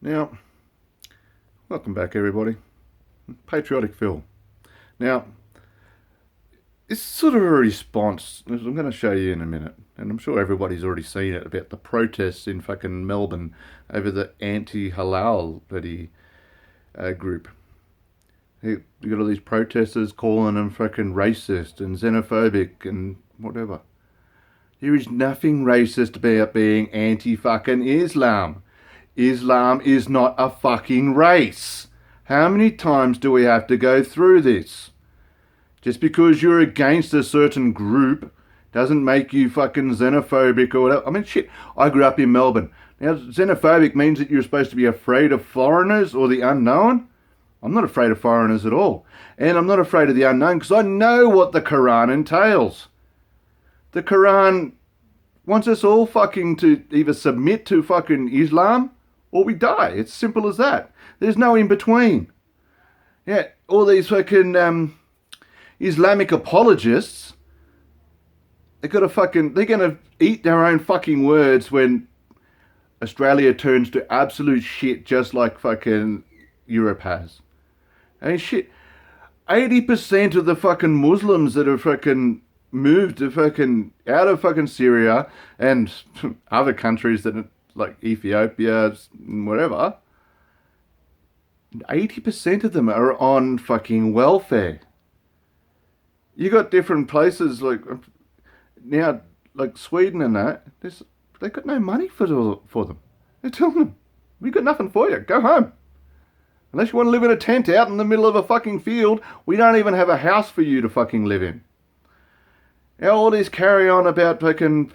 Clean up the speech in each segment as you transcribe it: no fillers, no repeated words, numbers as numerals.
Now, welcome back, everybody. Patriotic Phil. Now, it's sort of a response, as I'm going to show you in a minute, and I'm sure everybody's already seen it, about the protests in fucking Melbourne over the anti-halal bloody group. You got all these protesters calling them fucking racist and xenophobic and whatever. There is nothing racist about being anti-fucking Islam. Islam is not a fucking race. How many times do we have to go through this? Just because you're against a certain group doesn't make you fucking xenophobic or whatever. I mean, shit, I grew up in Melbourne. Now, xenophobic means that you're supposed to be afraid of foreigners or the unknown. I'm not afraid of foreigners at all. And I'm not afraid of the unknown because I know what the Quran entails. The Quran wants us all fucking to either submit to fucking Islam or we die. It's simple as that. There's no in between. Yeah, all these fucking Islamic apologists, they're gonna eat their own fucking words when Australia turns to absolute shit, just like fucking Europe has. I mean, shit, 80% of the fucking Muslims that have fucking moved to fucking out of fucking Syria and other countries that like Ethiopia and whatever, 80% of them are on fucking welfare. You got different places like now, like Sweden and that. They got no money for them. They're telling them, "We got nothing for you. Go home. Unless you want to live in a tent out in the middle of a fucking field, we don't even have a house for you to fucking live in." Now all this carry on about fucking...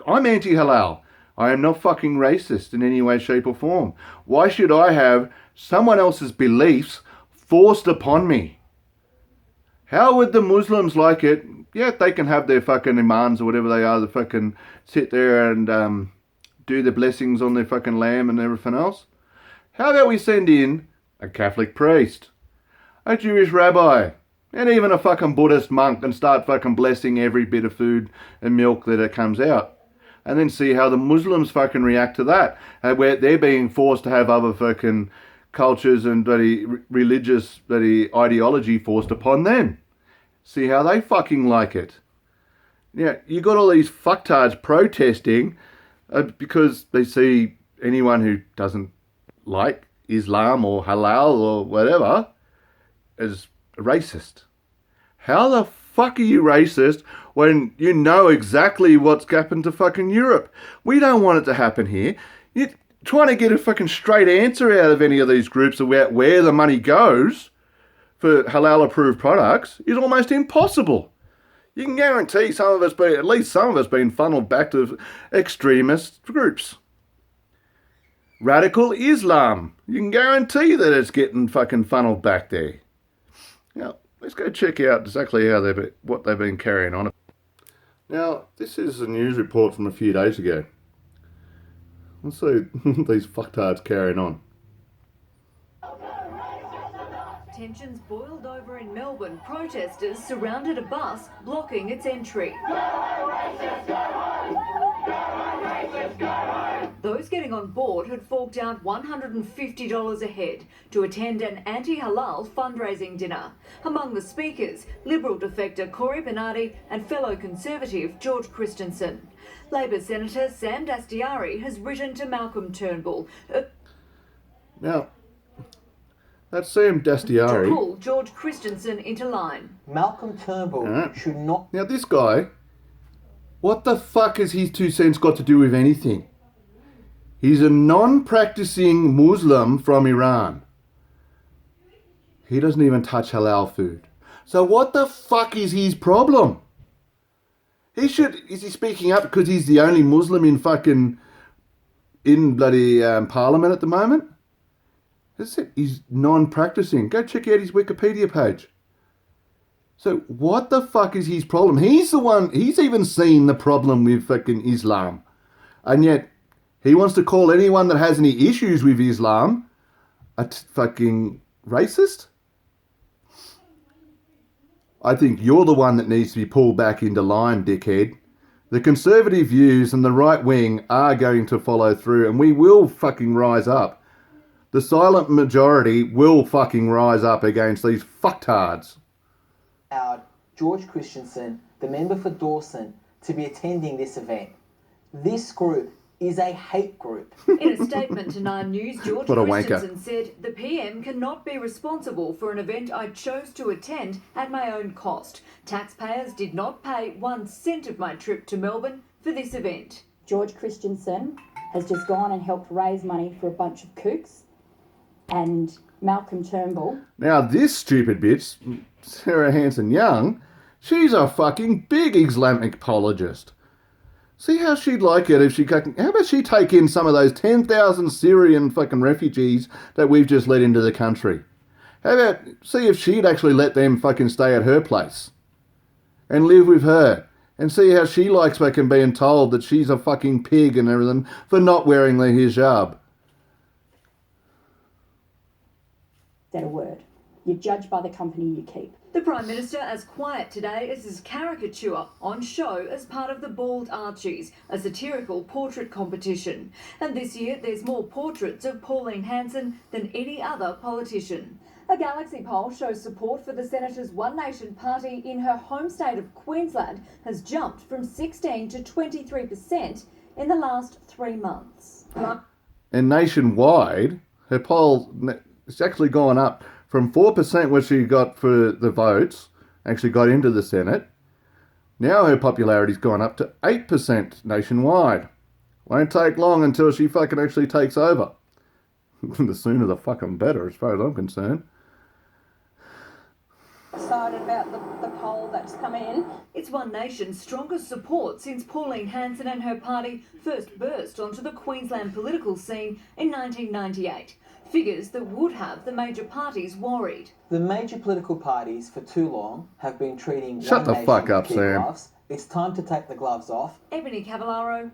I'm anti-halal. I am not fucking racist in any way, shape or form. Why should I have someone else's beliefs forced upon me? How would the Muslims like it? Yeah, they can have their fucking imams or whatever they are, to fucking sit there and do the blessings on their fucking lamb and everything else. How about we send in a Catholic priest, a Jewish rabbi, and even a fucking Buddhist monk and start fucking blessing every bit of food and milk that it comes out. And then see how the Muslims fucking react to that. Where they're being forced to have other fucking cultures and bloody religious bloody ideology forced upon them. See how they fucking like it. Yeah, you got all these fucktards protesting because they see anyone who doesn't like Islam or halal or whatever as racist. How the fuck are you racist when you know exactly what's happened to fucking Europe? We don't want it to happen here. You're trying to get a fucking straight answer out of any of these groups about where the money goes for halal approved products is almost impossible. You can guarantee at least some of us being funneled back to extremist groups. Radical Islam. You can guarantee that it's getting fucking funneled back there. Now, let's go check out exactly what they've been carrying on. Now, this is a news report from a few days ago. Let's see these fucktards carrying on. Tensions boiled over in Melbourne. Protesters surrounded a bus, blocking its entry. Those getting on board had forked out $150 a head to attend an anti-halal fundraising dinner. Among the speakers, Liberal defector Corey Bernardi and fellow Conservative George Christensen. Labor Senator Sam Dastyari has written to Malcolm Turnbull Now, that's Sam Dastyari. to pull George Christensen into line. Malcolm Turnbull should not... Now this guy, what the fuck has his 2 cents got to do with anything? He's a non-practicing Muslim from Iran. He doesn't even touch halal food. So what the fuck is his problem? Is he speaking up because he's the only Muslim in bloody Parliament at the moment? That's it. He's non-practicing. Go check out his Wikipedia page. So what the fuck is his problem? He's even seen the problem with fucking Islam. And yet he wants to call anyone that has any issues with Islam a fucking racist? I think you're the one that needs to be pulled back into line, dickhead. The conservative views and the right wing are going to follow through, and we will fucking rise up The silent majority will fucking rise up against these fucktards. allowed George Christensen, the member for Dawson, to be attending this event. This group is a hate group. In a statement to Nine News, George What a wanker. Christensen said, "The PM cannot be responsible for an event I chose to attend at my own cost. Taxpayers did not pay 1 cent of my trip to Melbourne for this event." George Christensen has just gone and helped raise money for a bunch of kooks, and Malcolm Turnbull. Now this stupid bitch, Sarah Hanson-Young, she's a fucking big Islamic apologist. See how she'd like it if she... How about she take in some of those 10,000 Syrian fucking refugees that we've just let into the country? How about see if she'd actually let them fucking stay at her place and live with her and see how she likes fucking being told that she's a fucking pig and everything for not wearing the hijab. Said a word. You're judged by the company you keep. The Prime Minister as quiet today as his caricature on show as part of the Bald Archies, a satirical portrait competition. And this year there's more portraits of Pauline Hanson than any other politician. A Galaxy poll shows support for the Senator's One Nation party in her home state of Queensland has jumped from 16 to 23% in the last 3 months. And nationwide, her poll has actually gone up from 4% what she got for the votes, actually got into the Senate. Now her popularity's gone up to 8% nationwide. Won't take long until she fucking actually takes over. The sooner the fucking better, as far as I'm concerned. Excited about the poll that's come in. It's One Nation's strongest support since Pauline Hanson and her party first burst onto the Queensland political scene in 1998. Figures that would have the major parties worried. The major political parties for too long have been treating Shut One the Nation fuck with up, kid Sam. gloves. It's time to take the gloves off. Ebony Cavallaro.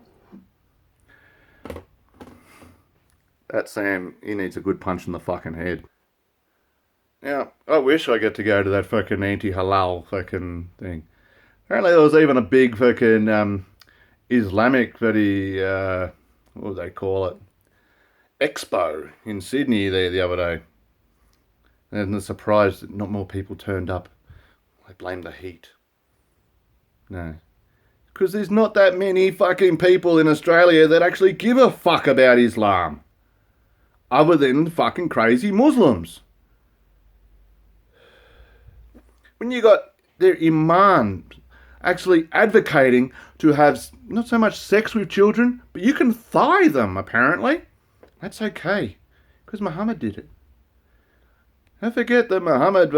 That Sam, he needs a good punch in the fucking head. Now, I wish I get to go to that fucking anti-halal fucking thing. Apparently there was even a big fucking Islamic what do they call it? Expo in Sydney there the other day. And they're surprised that not more people turned up. I blame the heat. No. Because there's not that many fucking people in Australia that actually give a fuck about Islam. Other than fucking crazy Muslims. When you got their imam actually advocating to have not so much sex with children, but you can thigh them apparently. That's okay, because Muhammad did it. Don't forget that Muhammad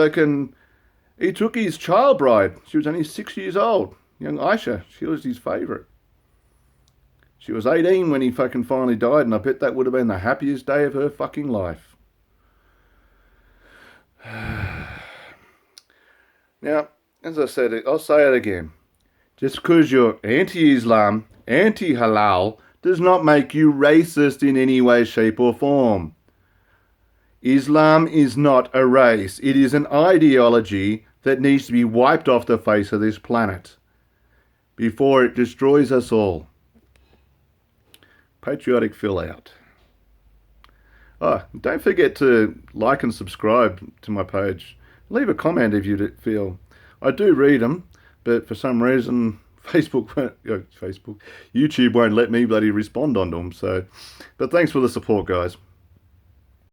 he took his child bride. She was only 6 years old, young Aisha. She was his favourite. She was 18 when he fucking finally died, and I bet that would have been the happiest day of her fucking life. Now, as I said, I'll say it again. Just because you're anti-Islam, anti-halal, does not make you racist in any way, shape or form. Islam is not a race. It is an ideology that needs to be wiped off the face of this planet before it destroys us all. Patriotic fill out. Oh, don't forget to like and subscribe to my page. Leave a comment if you feel. I do read them, but for some reason YouTube won't let me bloody respond on them. So, but thanks for the support, guys.